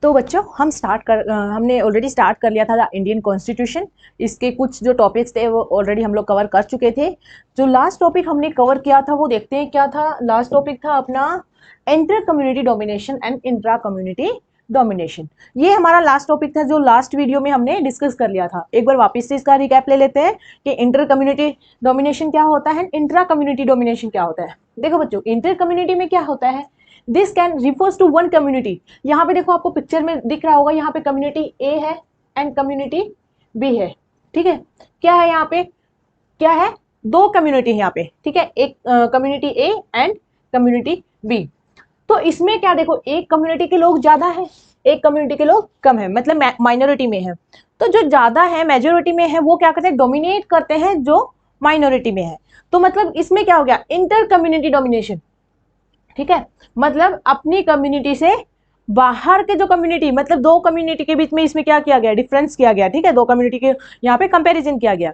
तो बच्चों हमने ऑलरेडी स्टार्ट कर लिया था इंडियन कॉन्स्टिट्यूशन। इसके कुछ जो टॉपिक्स थे वो ऑलरेडी हम लोग कवर कर चुके थे। जो लास्ट टॉपिक हमने कवर किया था वो देखते हैं क्या था। लास्ट टॉपिक था अपना inter community domination and intra community domination. ये हमारा लास्ट टॉपिक था जो लास्ट वीडियो में हमने डिस्कस कर लिया था। एक बार वापस से इसका रिकैप ले लेते हैं कि इंटर कम्युनिटी डोमिनेशन क्या होता है, इंट्रा कम्युनिटी डोमिनेशन क्या होता है। देखो बच्चों, इंटर कम्युनिटी में क्या होता है, this can refers to one community. यहाँ पे देखो आपको पिक्चर में दिख रहा होगा, यहाँ पे कम्युनिटी ए है एंड कम्युनिटी बी है। ठीक है, क्या है यहाँ पे, क्या है, दो कम्युनिटी है यहाँ पे। ठीक है, एक community A and community B. तो इसमें क्या देखो, एक कम्युनिटी के लोग ज्यादा है, एक कम्युनिटी के लोग कम है, मतलब माइनॉरिटी में है। तो जो ज्यादा है, मेजोरिटी में है, वो क्या करते हैं, डोमिनेट करते हैं जो माइनॉरिटी में है। तो मतलब इसमें क्या हो गया, इंटर कम्युनिटी डोमिनेशन। ठीक है, मतलब अपनी कम्युनिटी से बाहर के जो कम्युनिटी, मतलब दो कम्युनिटी के बीच में इसमें क्या किया गया, डिफरेंस किया गया। ठीक है, दो कम्युनिटी के यहाँ पे कंपैरिजन किया गया।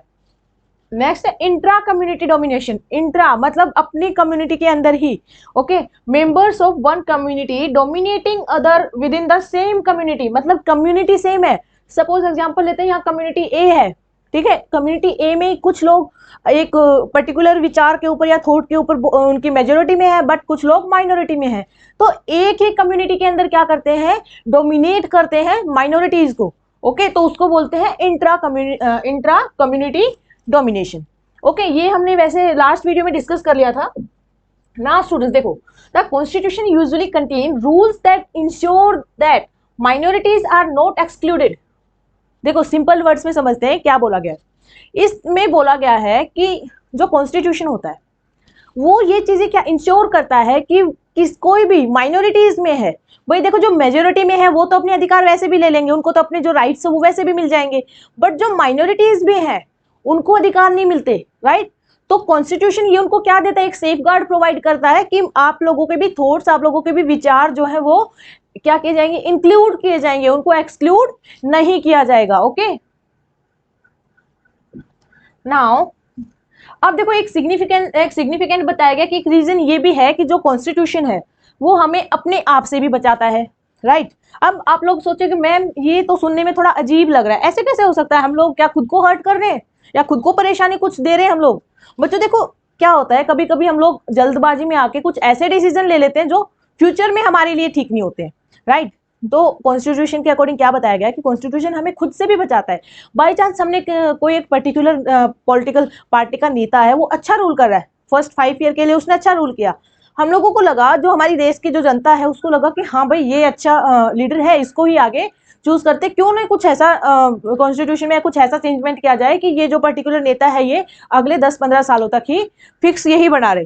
नेक्स्ट है इंट्रा कम्युनिटी डोमिनेशन। इंट्रा मतलब अपनी कम्युनिटी के अंदर ही, okay, members of one community dominating other within the same community. मतलब कम्युनिटी सेम है, सपोज एग्जांपल लेते हैं, यहाँ कम्युनिटी ए है। ठीक है, कम्युनिटी ए में कुछ लोग एक पर्टिकुलर विचार के ऊपर या थॉट के ऊपर उनकी मेजोरिटी में है, बट कुछ लोग माइनॉरिटी में है। तो एक ही कम्युनिटी के अंदर क्या करते हैं, डोमिनेट करते हैं माइनॉरिटीज को। ओके, तो उसको बोलते हैं इंट्रा कम्युनिटी डोमिनेशन। ओके, ये हमने वैसे लास्ट वीडियो में डिस्कस कर लिया था। नाउ स्टूडेंट्स देखो, the constitution usually contain rules that ensure that minorities are not excluded. देखो सिंपल वर्ड्स में समझते हैं क्या बोला गया। इसमें बोला गया है कि जो कॉन्स्टिट्यूशन होता है वो ये चीजें क्या इंश्योर करता है कि कोई भी माइनॉरिटीज में है, भाई देखो जो मेजोरिटी में है वो तो अपने अधिकार वैसे भी ले लेंगे, उनको तो अपने जो राइट्स है वो वैसे भी मिल जाएंगे, बट जो माइनॉरिटीज भी है उनको अधिकार नहीं मिलते, राइट। तो कॉन्स्टिट्यूशन ये उनको क्या देता है, एक सेफ गार्ड प्रोवाइड करता है कि आप लोगों के भी थॉट्स, आप लोगों के भी विचार जो है वो क्या किए जाएंगे, इंक्लूड किए जाएंगे, उनको एक्सक्लूड नहीं किया जाएगा। ओके, नाउ अब देखो एक सिग्निफिकेंट बताया गया कि एक रीजन ये भी है कि जो कॉन्स्टिट्यूशन है वो हमें अपने आप से भी बचाता है, राइट। अब आप लोग सोचे कि मैम ये तो सुनने में थोड़ा अजीब लग रहा है, ऐसे कैसे हो सकता है, हम लोग क्या खुद को हर्ट कर रहे हैं या खुद को परेशानी कुछ दे रहे हैं हम लोग। बच्चों देखो क्या होता है, कभी कभी हम लोग जल्दबाजी में आके कुछ ऐसे डिसीजन ले लेते हैं जो फ्यूचर में हमारे लिए ठीक नहीं होते, राइट। तो कॉन्स्टिट्यूशन के अकॉर्डिंग क्या बताया गया कि कॉन्स्टिट्यूशन हमें खुद से भी बचाता है। बाई चांस हमने कोई एक पर्टिकुलर पॉलिटिकल पार्टी का नेता है, वो अच्छा रूल कर रहा है, फर्स्ट 5 ईयर के लिए उसने अच्छा रूल किया, हम लोगों को लगा, जो हमारी देश की जो जनता है उसको लगा कि हाँ भाई ये अच्छा लीडर है, इसको ही आगे चूज करते, क्यों नहीं कुछ ऐसा कॉन्स्टिट्यूशन में कुछ ऐसा चेंजमेंट किया जाए कि ये जो पर्टिकुलर नेता है ये अगले 10-15 सालों तक ही फिक्स यही बना रहे।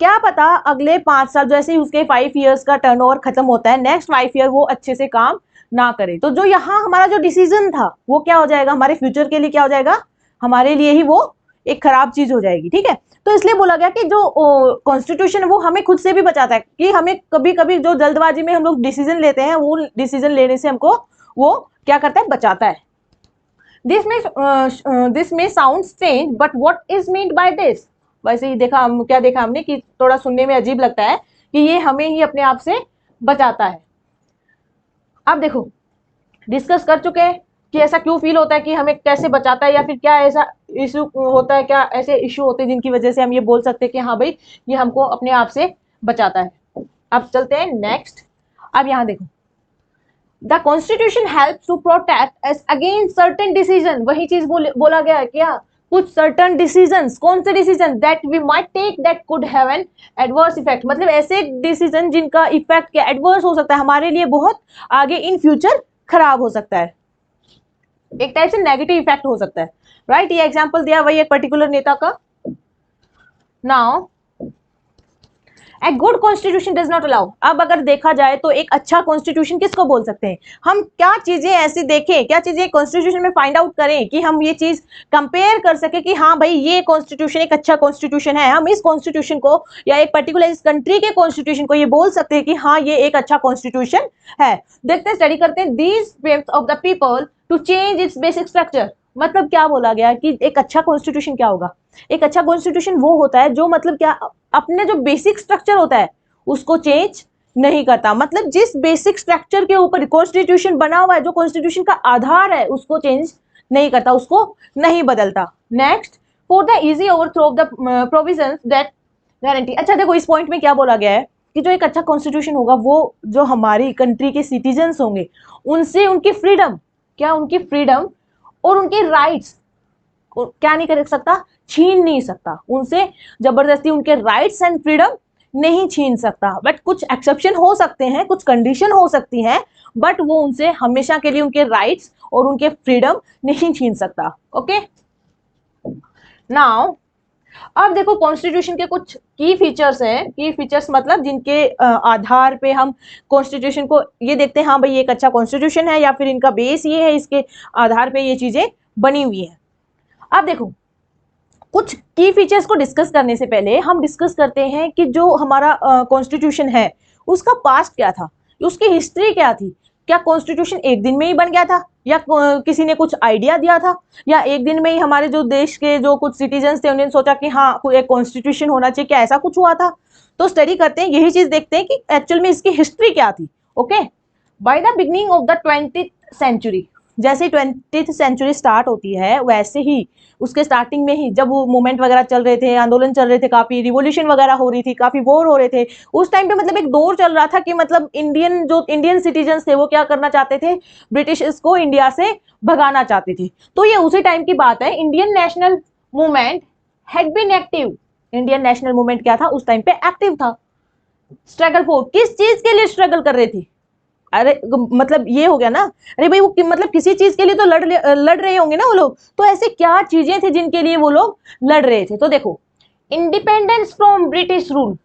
क्या पता अगले 5 साल जैसे ही उसके 5 ईयर्स का टर्नओवर खत्म होता है, नेक्स्ट 5 ईयर वो अच्छे से काम ना करे, तो जो यहाँ हमारा जो डिसीजन था वो क्या हो जाएगा, हमारे फ्यूचर के लिए क्या हो जाएगा, हमारे लिए ही वो एक खराब चीज हो जाएगी। ठीक है, तो इसलिए बोला गया कि जो कॉन्स्टिट्यूशन है वो हमें खुद से भी बचाता है कि हमें कभी कभी जो जल्दबाजी में हम लोग डिसीजन लेते हैं वो डिसीजन लेने से हमको वो क्या करता है, बचाता है। दिस में sound strange but what is meant by this. वैसे ही देखा, हम क्या देखा हमने कि थोड़ा सुनने में अजीब लगता है कि ये हमें ही अपने आप से बचाता है। अब देखो डिस्कस कर चुके हैं कि ऐसा क्यों फील होता है, कि हमें कैसे बचाता है, या फिर क्या ऐसा इशू होता है, क्या ऐसे इशू होते हैं जिनकी वजह से हम ये बोल सकते हैं कि हाँ भाई ये हमको अपने आप से बचाता है। अब चलते हैं नेक्स्ट। अब यहाँ देखो, the constitution helps to protect us against certain decision. वही चीज बोला गया है क्या, कुछ सर्टन डिसीजंस, कौन से decision, that we might take that could have an adverse effect. मतलब ऐसे डिसीजन जिनका इफेक्ट क्या एडवर्स हो सकता है, हमारे लिए बहुत आगे इन फ्यूचर खराब हो सकता है, एक टाइप से नेगेटिव इफेक्ट हो सकता है, राइट। ये एग्जांपल दिया वही एक पर्टिकुलर नेता का। Now a good constitution does not allow. अब अगर देखा जाए तो एक अच्छा कॉन्स्टिट्यूशन किसको बोल सकते हैं, हम क्या चीजें ऐसी देखें, क्या चीजें कॉन्स्टिट्यूशन में फाइंड आउट करें कि हम ये चीज कंपेयर कर सके कि हाँ भाई ये कॉन्स्टिट्यूशन एक अच्छा कॉन्स्टिट्यूशन है, हम इस कॉन्स्टिट्यूशन को या एक पर्टिकुलर इस कंट्री के कॉन्स्टिट्यूशन को ये बोल सकते हैं कि हाँ ये एक अच्छा कॉन्स्टिट्यूशन है। देखते हैं, स्टडी करते हैं। These fames of the people to change its basic structure. मतलब क्या बोला गया कि एक अच्छा कॉन्स्टिट्यूशन क्या होगा, एक अच्छा कॉन्स्टिट्यूशन वो होता है जो मतलब क्या अपने जो बेसिक स्ट्रक्चर होता है उसको चेंज नहीं करता। मतलब जिस बेसिक स्ट्रक्चर के ऊपर कॉन्स्टिट्यूशन बना हुआ है, जो कॉन्स्टिट्यूशन का आधार है, उसको चेंज नहीं करता, उसको नहीं बदलता। Next, for the easy overthrow of the provisions that guarantee. अच्छा देखो, इस पॉइंट में क्या बोला गया है कि जो एक अच्छा कॉन्स्टिट्यूशन होगा, वो जो हमारी कंट्री के सिटीजन्स होंगे, उनसे उनकी फ्रीडम, क्या उनकी फ्रीडम और उनके राइट्स क्या नहीं कर सकता, छीन नहीं सकता। उनसे जबरदस्ती उनके राइट्स एंड फ्रीडम नहीं छीन सकता। बट कुछ एक्सेप्शन हो सकते हैं, कुछ कंडीशन हो सकती हैं, बट वो उनसे हमेशा के लिए उनके राइट्स और उनके फ्रीडम नहीं छीन सकता। ओके, नाउ अब देखो कॉन्स्टिट्यूशन के कुछ की फीचर्स हैं। की फीचर्स मतलब जिनके आधार पे हम कॉन्स्टिट्यूशन को ये देखते हैं, हाँ भाई ये एक अच्छा कॉन्स्टिट्यूशन है, या फिर इनका बेस ये है, इसके आधार पे ये चीजें बनी हुई हैं। अब देखो, कुछ की फीचर्स को डिस्कस करने से पहले हम डिस्कस करते हैं कि जो हमारा कॉन्स्टिट्यूशन है, उसका पास्ट क्या था, उसकी हिस्ट्री क्या थी। क्या कॉन्स्टिट्यूशन एक दिन में ही बन गया था, या किसी ने कुछ आइडिया दिया था, या एक दिन में ही हमारे जो देश के जो कुछ सिटीजन्स थे उन्होंने सोचा कि हाँ कोई एक कॉन्स्टिट्यूशन होना चाहिए, क्या ऐसा कुछ हुआ था। तो स्टडी करते हैं, यही चीज देखते हैं कि एक्चुअल में इसकी हिस्ट्री क्या थी। Okay, by the beginning of the 20th century, जैसे 20th सेंचुरी स्टार्ट होती है, वैसे ही उसके स्टार्टिंग में ही जब वो मूवमेंट वगैरह चल रहे थे, आंदोलन चल रहे थे, काफी रिवोल्यूशन वगैरह हो रही थी, काफी वॉर हो रहे थे, उस टाइम पे मतलब एक दौर चल रहा था कि मतलब इंडियन सिटीजन थे वो क्या करना चाहते थे, ब्रिटिश को इंडिया से भगाना चाहते थे। तो ये उसी टाइम की बात है। Indian national movement had been active. Indian national movement क्या था, उस टाइम पे एक्टिव था। स्ट्रगल फॉर, किस चीज के लिए स्ट्रगल कर रहे थे, अरे मतलब ये हो गया ना, अरे भाई वो मतलब किसी चीज के लिए तो लड़ रहे होंगे ना वो लोग। तो ऐसे क्या चीजें थी जिनके लिए वो लोग लड़ रहे थे। तो देखो, इंडिपेंडेंस फ्रॉम ब्रिटिश रूल,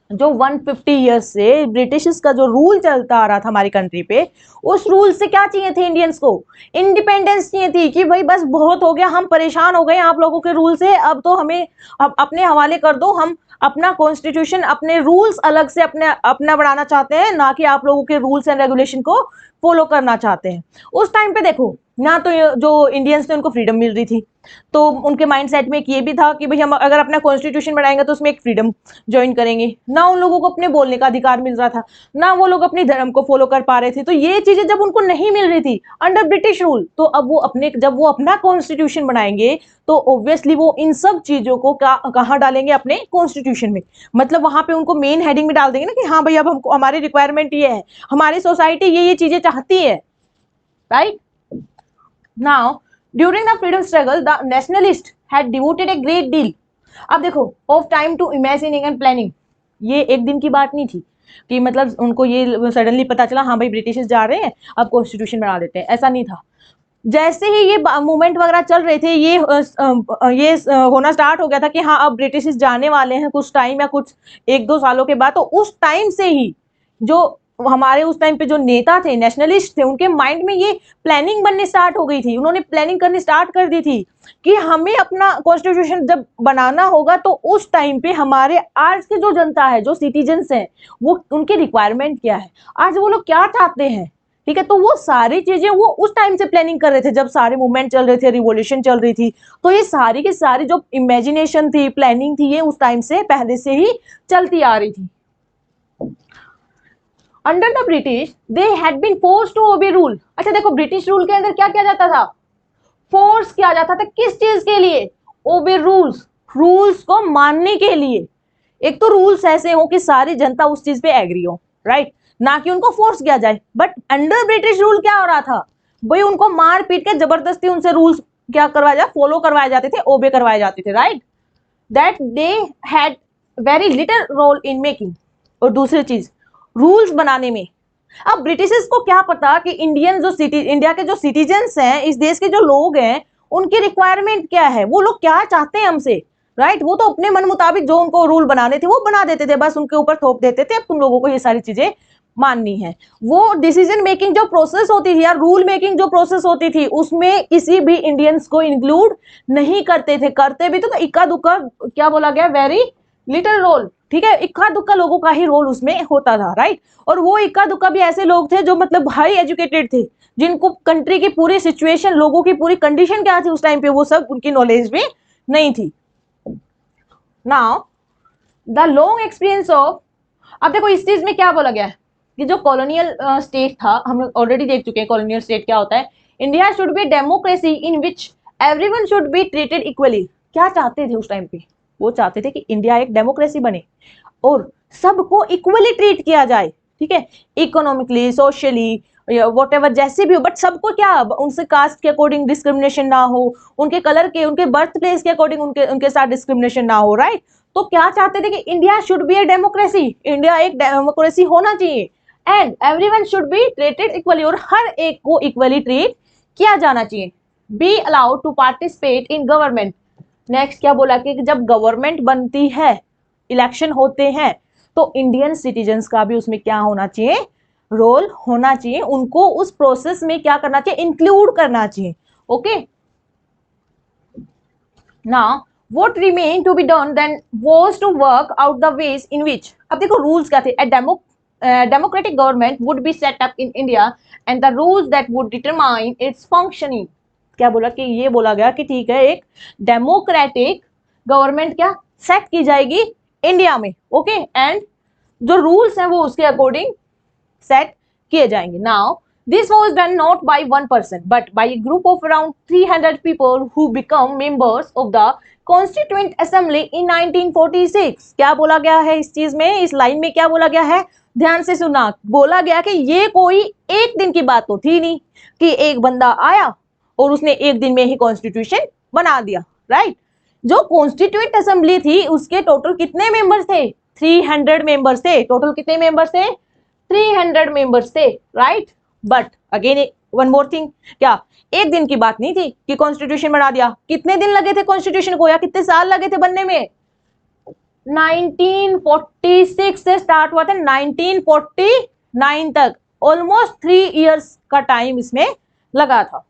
जो 150 ईयर्स से ब्रिटिश का जो रूल चलता आ रहा था हमारी कंट्री पे, उस रूल से क्या चाहिए थे इंडियंस को, इंडिपेंडेंस चाहिए थी कि भाई बस बहुत हो गया, हम परेशान हो गए आप लोगों के रूल से, अब तो हमें अब अपने हवाले कर दो, हम अपना कॉन्स्टिट्यूशन, अपने रूल्स अलग से अपना बनाना चाहते हैं, ना कि आप लोगों के रूल्स एंड रेगुलेशन को फॉलो करना चाहते हैं। उस टाइम पे देखो ना, तो जो इंडियंस थे उनको फ्रीडम मिल रही थी, तो उनके माइंडसेट में एक ये भी था कि भाई हम अगर अपना कॉन्स्टिट्यूशन बनाएंगे तो उसमें एक फ्रीडम ज्वाइन करेंगे। ना उन लोगों को अपने बोलने का अधिकार मिल रहा था, ना वो लोग अपने धर्म को फॉलो कर पा रहे थे। तो ये चीजें जब उनको नहीं मिल रही थी अंडर ब्रिटिश रूल, तो अब वो जब वो अपना कॉन्स्टिट्यूशन बनाएंगे तो ऑब्वियसली वो इन सब चीजों को कहाँ डालेंगे, अपने कॉन्स्टिट्यूशन में। मतलब वहां पे उनको मेन हेडिंग में डाल देंगे ना कि हाँ भाई अब हमको हमारी रिक्वायरमेंट ये है, हमारी सोसाइटी ये चीजें चाहती है, right. Now during the freedom struggle the nationalist had devoted a great deal, अब देखो, of time to imagining and planning. ये एक दिन की बात नहीं थी कि मतलब उनको ये सडनली पता चला हाँ भाई ब्रिटिश जा रहे हैं अब कॉन्स्टिट्यूशन बना देते हैं, ऐसा नहीं था। जैसे ही ये मूवमेंट वगैरह चल रहे थे, ये होना स्टार्ट हो गया था कि हाँ अब ब्रिटिश जाने वाले हैं कुछ टाइम या कुछ 1-2 सालों के बाद, तो उस टाइम से ही जो हमारे उस टाइम पे जो नेता थे, नेशनलिस्ट थे, उनके माइंड में ये प्लानिंग बनने स्टार्ट हो गई थी। उन्होंने प्लानिंग करनी स्टार्ट कर दी थी कि हमें अपना कॉन्स्टिट्यूशन जब बनाना होगा तो उस टाइम पे हमारे आज की जो जनता है, जो सिटीजन्स हैं, वो उनकी रिक्वायरमेंट क्या है, आज वो लोग क्या चाहते हैं, ठीक है। तो वो सारी चीजें वो उस टाइम से प्लानिंग कर रहे थे, जब सारे मूवमेंट चल रहे थे, रिवॉल्यूशन चल रही थी। तो ये सारी की सारी जो इमेजिनेशन थी, प्लानिंग थी, ये उस टाइम से पहले से ही चलती आ रही थी। Under the British they had been force to obey rule. अच्छा देखो, ब्रिटिश रूल के अंदर क्या किया जाता था, फोर्स किया जाता था, किस चीज के लिए, ओबे रूल्स, रूल्स को मानने के लिए। एक तो रूल्स ऐसे हो कि सारी जनता उस चीज पे एग्री हो, राइट, ना कि उनको फोर्स किया जाए। बट अंडर ब्रिटिश रूल क्या हो रहा था भाई, उनको मार पीट के जबरदस्ती उनसे रूल्स क्या करवाया जाए, फॉलो करवाए जाते थे, ओबे करवाए जाते थे, right, that they had very little role in making. और दूसरी चीज, रूल्स बनाने में, अब ब्रिटिशर्स को क्या पता कि इंडिया के जो सिटीजन्स हैं, इस देश के जो लोग हैं, उनकी रिक्वायरमेंट क्या है, वो लोग क्या चाहते हैं हमसे, राइट। वो तो अपने मन मुताबिक जो उनको रूल बनाने थे वो बना देते थे, बस उनके ऊपर थोप देते थे अब तुम लोगों को ये सारी चीजें माननी है। वो डिसीजन मेकिंग जो प्रोसेस होती थी या रूल मेकिंग जो प्रोसेस होती थी, उसमें किसी भी इंडियंस को इंक्लूड नहीं करते थे। करते भी तो इक्का दुक्का, क्या बोला गया, वेरी लिटिल रोल, ठीक है, इक्का दुक्का लोगों का ही रोल उसमें होता था, राइट। और वो इक्का दुक्का भी ऐसे लोग थे जो मतलब हाई एजुकेटेड थे, जिनको कंट्री की पूरी सिचुएशन, लोगों की पूरी कंडीशन क्या थी उस टाइम पे, वो सब उनकी नॉलेज में नहीं थी। Now the long experience of, अब देखो इस चीज में क्या बोला गया है कि जो कॉलोनियल स्टेट था, हम लोग ऑलरेडी देख चुके हैं कॉलोनियल स्टेट क्या होता है। India should B democracy in which everyone should be treated equally. क्या चाहते थे उस टाइम पे? वो चाहते थे कि इंडिया एक डेमोक्रेसी बने और सबको इक्वली ट्रीट किया जाए, ठीक है, इकोनॉमिकली, सोशली, वॉट एवर जैसे भी हो, बट सबको क्या, उनसे कास्ट के अकॉर्डिंग डिस्क्रिमिनेशन ना हो, उनके कलर के, उनके बर्थ प्लेस के अकॉर्डिंग उनके साथ डिस्क्रिमिनेशन ना हो, राइट। तो क्या चाहते थे कि India should be a democracy, India एक डेमोक्रेसी होना चाहिए, and everyone should be treated equally, और हर एक को इक्वली ट्रीट किया जाना चाहिए। Be allowed to participate in government. Next क्या बोला कि जब गवर्नमेंट बनती है, इलेक्शन होते हैं, तो इंडियन सिटीजन्स का भी उसमें क्या होना चाहिए, रोल होना चाहिए, उनको उस प्रोसेस में क्या करना चाहिए, इंक्लूड करना चाहिए। Okay, now what remain to be done then was to work out the ways in which, अब देखो रूल्स क्या थे, democratic government would be set up in India and the rules that would determine its functioning। क्या बोला कि ये बोला गया कि ठीक है, एक डेमोक्रेटिक गवर्नमेंट क्या सेट की जाएगी इंडिया में, ओके, एंड जो रूल्स हैं वो उसके अकॉर्डिंग सेट किए जाएंगे। Now this was done not by one person but by a group of around 300 people who become members of the Constituent Assembly in 1946। क्या बोला गया है इस चीज में, इस लाइन में क्या बोला गया है, ध्यान से सुना। बोला गया कि ये कोई एक दिन की बात तो थी नहीं कि एक बंदा आया और उसने एक दिन में ही कॉन्स्टिट्यूशन बना दिया, राइट। जो कॉन्स्टिट्यूएंट असेंबली थी उसके टोटल कितने मेंबर्स थे, 300 मेंबर्स थे। टोटल कितने मेंबर्स थे, 300 मेंबर्स थे, right. But again one more thing, क्या एक दिन की बात नहीं थी कि कॉन्स्टिट्यूशन बना दिया। कितने दिन लगे थे कॉन्स्टिट्यूशन को, या कितने साल लगे थे बनने में? 1946 से स्टार्ट हुआ था 1949 तक, ऑलमोस्ट 3 इयर्स का टाइम इसमें लगा था।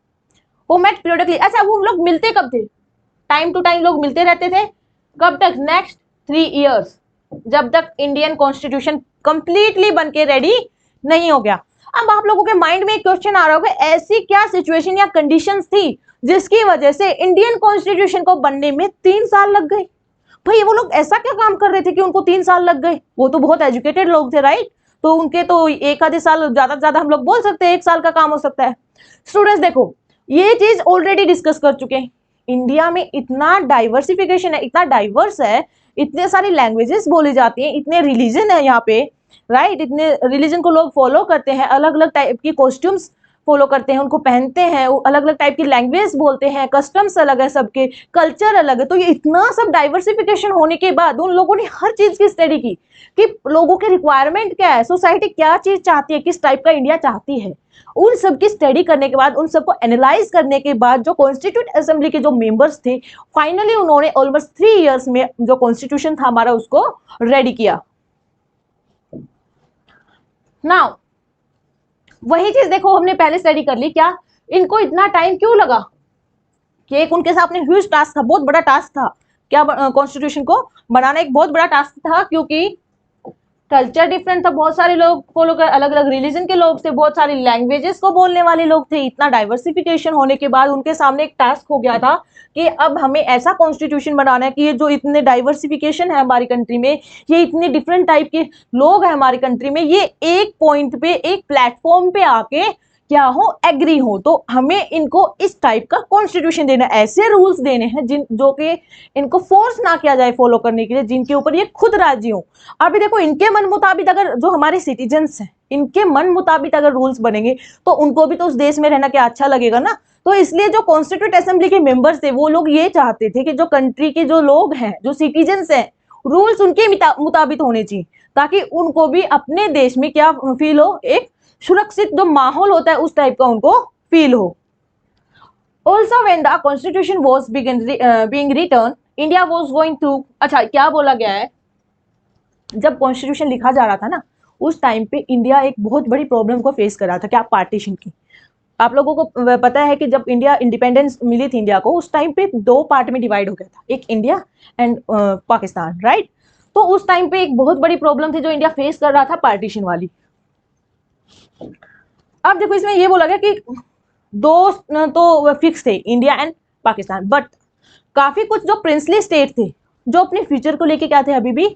वो मेट पीरियडिकली, अच्छा वो लोग मिलते कब थे, टाइम टू टाइम लोग मिलते रहते थे, कब तक, नेक्स्ट 3 इयर्स, जब तक इंडियन कॉन्स्टिट्यूशन कंप्लीटली बन के रेडी नहीं हो गया। अब आप लोगों के माइंड में एक क्वेश्चन आ रहा होगा, ऐसी क्या सिचुएशन या कंडीशंस थी जिसकी वजह से इंडियन कॉन्स्टिट्यूशन को बनने में 3 साल लग गए? भाई वो लोग ऐसा क्या काम कर रहे थे कि उनको 3 साल लग गए? वो तो बहुत एजुकेटेड लोग थे, राइट, तो उनके तो एक आधे साल, ज्यादा से ज्यादा हम लोग बोल सकते हैं 1 साल का काम हो सकता है। स्टूडेंट्स देखो, ये चीज ऑलरेडी डिस्कस कर चुके हैं। इंडिया में इतना डाइवर्सिफिकेशन है, इतना डाइवर्स है, इतने सारी लैंग्वेजेस बोली जाती हैं, इतने रिलीजन है यहाँ पे, राइट, इतने रिलीजन को लोग फॉलो करते हैं, अलग अलग टाइप की कॉस्ट्यूम्स फॉलो करते हैं, उनको पहनते हैं, अलग अलग टाइप की लैंग्वेज बोलते हैं, कस्टम्स अलग है, सबके कल्चर अलग है। तो ये इतना सब डाइवर्सिफिकेशन होने के बाद उन लोगों ने हर चीज की स्टडी की कि लोगों के रिक्वायरमेंट क्या है, सोसाइटी क्या चीज चाहती है, किस टाइप का इंडिया चाहती है। उन सब की स्टडी करने के बाद, उन सबको एनालाइज करने के बाद जो कॉन्स्टिट्यूट असेंबली के जो मेंबर्स थे, फाइनली उन्होंने ऑलमोस्ट 3 इयर्स में जो कॉन्स्टिट्यूशन था हमारा उसको रेडी किया। नाउ वही चीज देखो, हमने पहले स्टडी कर ली, क्या इनको इतना टाइम क्यों लगा, कि एक उनके सामने ह्यूज टास्क था, बहुत बड़ा टास्क था, क्या कॉन्स्टिट्यूशन को बनाना एक बहुत बड़ा टास्क था, क्योंकि कल्चर डिफरेंट था, बहुत सारे लोग फॉलो कर, अलग अलग रिलीजन के लोग थे, बहुत सारी लैंग्वेजेस को बोलने वाले लोग थे। इतना डाइवर्सिफिकेशन होने के बाद उनके सामने एक टास्क हो गया था कि अब हमें ऐसा कॉन्स्टिट्यूशन बनाना है कि ये जो इतने डाइवर्सिफिकेशन है हमारी कंट्री में, ये इतने डिफरेंट टाइप के लोग हैं हमारी कंट्री में, ये एक पॉइंट पे, एक प्लेटफॉर्म पे आके क्या हो, एग्री हो। तो हमें इनको इस टाइप का कॉन्स्टिट्यूशन देना, ऐसे रूल्स देने हैं जो कि इनको फोर्स ना किया जाए फॉलो करने के लिए, जिनके ऊपर ये खुद राजी हो। अभी देखो, इनके मन मुताबिक अगर, जो हमारे सिटीजन्स हैं, इनके मन मुताबिक अगर रूल्स बनेंगे तो उनको भी तो उस देश में रहना क्या अच्छा लगेगा ना। तो इसलिए जो कॉन्स्टिट्यूट असेंबली के मेंबर्स थे, वो लोग ये चाहते थे कि जो कंट्री के जो लोग हैं, जो सिटीजन्स हैं, रूल्स उनके मुताबिक होने चाहिए, ताकि उनको भी अपने देश में क्या फील हो, एक सुरक्षित जो माहौल होता है उस टाइप का उनको फील हो। Also when the constitution was being return, India was going through, अच्छा क्या बोला गया है, जब कॉन्स्टिट्यूशन लिखा जा रहा था ना, उस टाइम पे इंडिया एक बहुत बड़ी प्रॉब्लम को फेस कर रहा था, क्या, पार्टीशन की। आप लोगों को पता है कि जब इंडिया इंडिपेंडेंस मिली थी इंडिया को, उस टाइम पे 2 पार्ट में डिवाइड हो गया था, एक इंडिया एंड पाकिस्तान, राइट। तो उस टाइम पे एक बहुत बड़ी प्रॉब्लम थी जो इंडिया फेस कर रहा था, पार्टीशन वाली। अब देखो, इसमें ये बोला गया कि 2 तो फिक्स थे, इंडिया एंड पाकिस्तान, बट काफी कुछ जो प्रिंसली स्टेट थे, जो अपने फ्यूचर को लेके क्या थे, अभी भी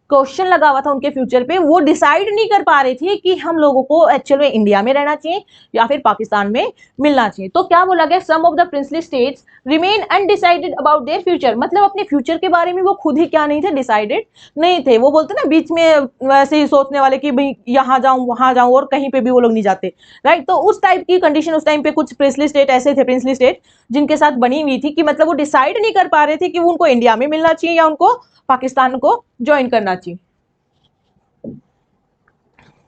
क्वेश्चन लगा हुआ था उनके फ्यूचर पे, वो डिसाइड नहीं कर पा रहे थे कि हम लोगों को एक्चुअल में इंडिया में रहना चाहिए या फिर पाकिस्तान में मिलना चाहिए। तो क्या बोला गया, some of the princely states remain undecided about their future, मतलब अपने फ्यूचर के बारे में वो खुद ही क्या नहीं थे, डिसाइडेड नहीं थे। वो बोलते ना बीच में वैसे ही सोचने वाले कि भाई यहाँ जाऊं वहां जाऊं, और कहीं पे भी वो लोग नहीं जाते, राइट। तो उस टाइप की कंडीशन उस टाइम पे कुछ प्रिंसली स्टेट ऐसे थे, प्रिंसली स्टेट जिनके साथ बनी हुई थी कि मतलब वो डिसाइड नहीं कर पा रहे थे कि वो उनको इंडिया में मिलना चाहिए या उनको पाकिस्तान को ज्वाइन करना चाहिए।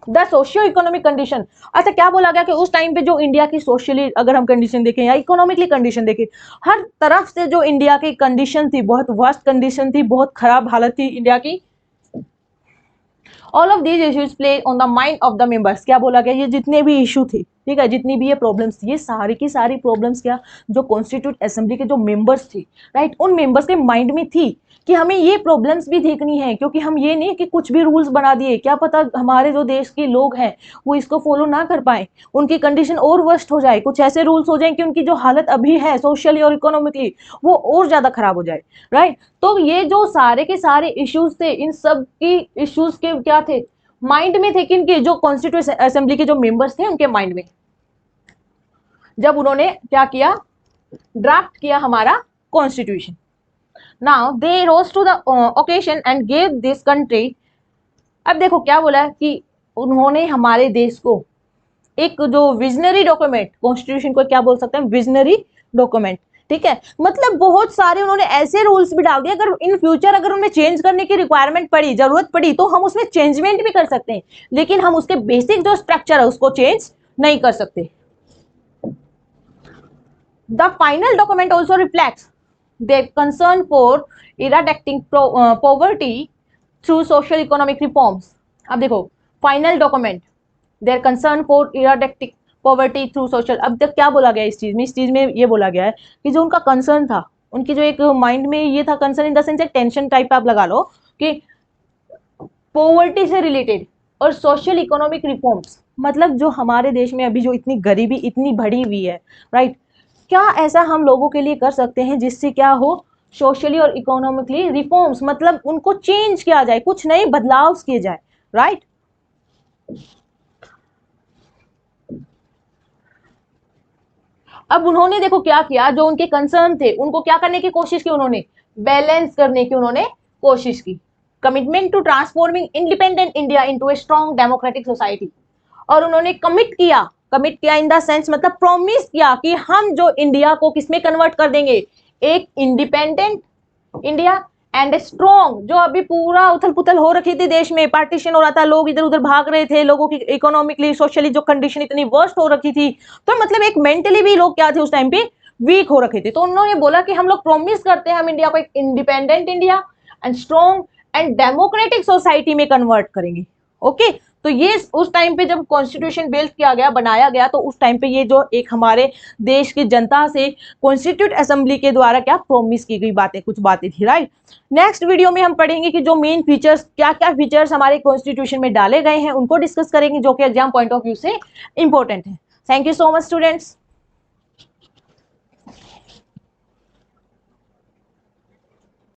द सोशियो इकोनॉमिक कंडीशन, अच्छा क्या बोला गया कि उस टाइम पे जो इंडिया की सोशली अगर हम कंडीशन देखें या इकोनॉमिकली कंडीशन देखें, हर तरफ से जो इंडिया की कंडीशन थी बहुत वर्स्ट कंडीशन थी, बहुत खराब हालत थी इंडिया की। All of these issues play on the mind of the members, क्या बोला गया, ये जितने भी इशू थे, ठीक है, जितनी भी ये प्रॉब्लम्स, ये सारी की सारी प्रॉब्लम्स क्या जो कॉन्स्टिट्यूट असेंबली के जो मेंबर्स थे, राइट, उन मेंबर्स के माइंड में थी कि हमें ये प्रॉब्लम्स भी देखनी है, क्योंकि हम ये नहीं कि कुछ भी रूल्स बना दिए, क्या पता हमारे जो देश के लोग हैं वो इसको फॉलो ना कर पाए, उनकी कंडीशन और वर्स्ट हो जाए, कुछ ऐसे रूल्स हो जाए कि उनकी जो हालत अभी है सोशली और इकोनॉमिकली वो और ज्यादा खराब हो जाए, राइट। तो ये जो सारे के सारे इश्यूज थे, इन सब की इश्यूज के क्या थे, माइंड में थे, किनके, जो कॉन्स्टिट्यूएंट असेंबली के जो मेंबर्स थे उनके माइंड में, जब उन्होंने क्या किया, ड्राफ्ट किया हमारा constitution. Now they rose to the occasion and gave this country, अब देखो क्या बोला है कि उन्होंने हमारे देश को एक जो विजनरी डॉक्यूमेंट, कॉन्स्टिट्यूशन को क्या बोल सकते हैं, विजनरी डॉक्यूमेंट, ठीक है, मतलब बहुत सारे उन्होंने ऐसे रूल्स भी डाल दिए, अगर इन फ्यूचर अगर उनमें चेंज करने की रिक्वायरमेंट पड़ी, जरूरत पड़ी, तो हम उसमें चेंजमेंट भी कर सकते हैं, लेकिन हम उसके बेसिक जो स्ट्रक्चर है उसको चेंज नहीं कर सकते। The final document also reflects their concern for eradicating poverty through social economic reforms। अब देखो final document, their concern for eradicating poverty through social, अब तक क्या बोला गया इस चीज में ये बोला गया है कि जो उनका कंसर्न था, उनकी जो एक माइंड में ये था, कंसर्न इन द सेंस एक टेंशन टाइप आप लगा लो कि पॉवर्टी से रिलेटेड और सोशल इकोनॉमिक रिफॉर्म्स, मतलब जो हमारे देश में अभी जो इतनी गरीबी इतनी बढ़ी हुई है, राइट, क्या ऐसा हम लोगों के लिए कर सकते हैं जिससे क्या हो, सोशली और इकोनॉमिकली रिफॉर्म्स, मतलब उनको चेंज किया जाए, कुछ नए बदलाव किए जाए, राइट। अब उन्होंने देखो क्या किया, जो उनके कंसर्न थे उनको क्या करने की कोशिश की, उन्होंने बैलेंस करने की उन्होंने कोशिश की। Commitment to transforming independent India into a strong democratic society, और उन्होंने कमिट किया इन द सेंस मतलब प्रॉमिस किया कि हम जो इंडिया को किसमें कन्वर्ट कर देंगे, एक इंडिपेंडेंट इंडिया एंड स्ट्रॉन्ग, जो अभी पूरा उथल पुथल हो रखी थी देश में, पार्टीशन हो रहा था, लोग इधर उधर भाग रहे थे, लोगों की इकोनॉमिकली सोशली जो कंडीशन इतनी वर्स्ट हो रखी थी, तो मतलब एक मेंटली भी लोग क्या थे उस टाइम पे, वीक हो रखे थे। तो उन्होंने बोला कि हम लोग प्रॉमिस करते हैं हम इंडिया को एक independent India and strong and democratic society में कन्वर्ट करेंगे। ओके, तो ये उस टाइम पे जब कॉन्स्टिट्यूशन बिल्ड किया गया, बनाया गया, तो उस टाइम पे ये जो एक हमारे देश की जनता से कॉन्स्टिट्यूट असेंबली के द्वारा क्या प्रॉमिस की गई बातें, कुछ बातें थी, राइट। नेक्स्ट वीडियो में हम पढ़ेंगे कि जो मेन फीचर्स, क्या क्या फीचर्स हमारे कॉन्स्टिट्यूशन में डाले गए हैं उनको डिस्कस करेंगे, जो कि एग्जाम पॉइंट ऑफ व्यू से इंपॉर्टेंट है। Thank you so much students.